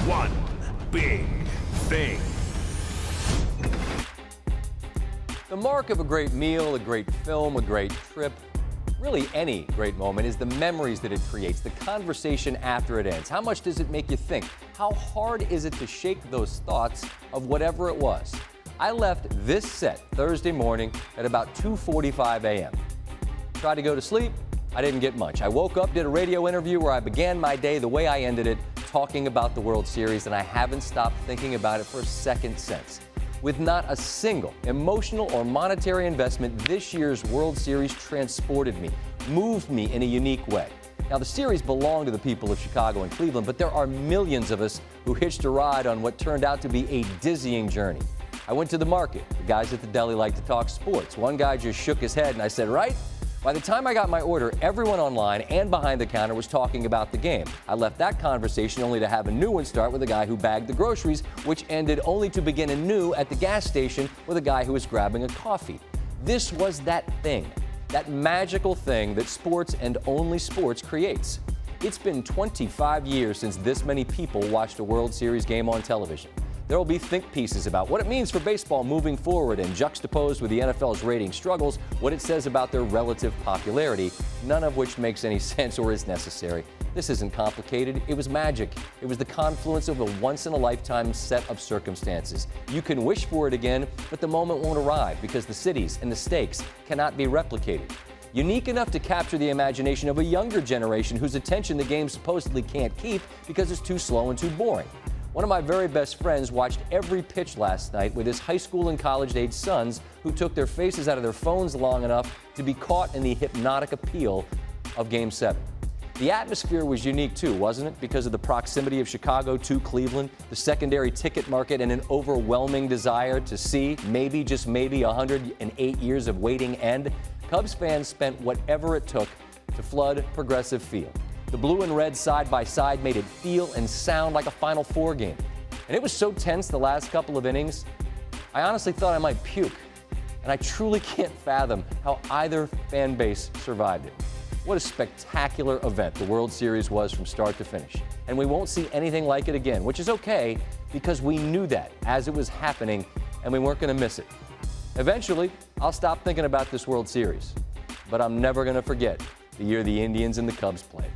one big thing. The mark of a great meal, a great film, a great trip, really any great moment is the memories that it creates, the conversation after it ends. How much does it make you think? How hard is it to shake those thoughts of whatever it was? I left this set Thursday morning at about 2:45 a.m. Tried to go to sleep. I didn't get much. I woke up, did a radio interview where I began my day the way I ended it, talking about the World Series, and I haven't stopped thinking about it for a second since. With not a single emotional or monetary investment, this year's World Series transported me, moved me in a unique way. Now, the series belonged to the people of Chicago and Cleveland, but there are millions of us who hitched a ride on what turned out to be a dizzying journey. I went to the market. The guys at the deli like to talk sports. One guy just shook his head, and I said, "Right?" By the time I got my order, everyone online and behind the counter was talking about the game. I left that conversation only to have a new one start with a guy who bagged the groceries, which ended only to begin anew at the gas station with a guy who was grabbing a coffee. This was that thing, that magical thing that sports and only sports creates. It's been 25 years since this many people watched a World Series game on television. There will be think pieces about what it means for baseball moving forward and juxtaposed with the NFL's rating struggles, what it says about their relative popularity, none of which makes any sense or is necessary. This isn't complicated. It was magic. It was the confluence of a once-in-a-lifetime set of circumstances. You can wish for it again, but the moment won't arrive because the cities and the stakes cannot be replicated. Unique enough to capture the imagination of a younger generation whose attention the game supposedly can't keep because it's too slow and too boring. One of my very best friends watched every pitch last night with his high school and college-age sons who took their faces out of their phones long enough to be caught in the hypnotic appeal of Game 7. The atmosphere was unique too, wasn't it? Because of the proximity of Chicago to Cleveland, the secondary ticket market, and an overwhelming desire to see, maybe, just maybe, 108 years of waiting end. Cubs fans spent whatever it took to flood Progressive Field. The blue and red side by side made it feel and sound like a Final Four game. And it was so tense the last couple of innings, I honestly thought I might puke. And I truly can't fathom how either fan base survived it. What a spectacular event the World Series was from start to finish. And we won't see anything like it again, which is okay because we knew that as it was happening and we weren't going to miss it. Eventually, I'll stop thinking about this World Series. But I'm never going to forget the year the Indians and the Cubs played.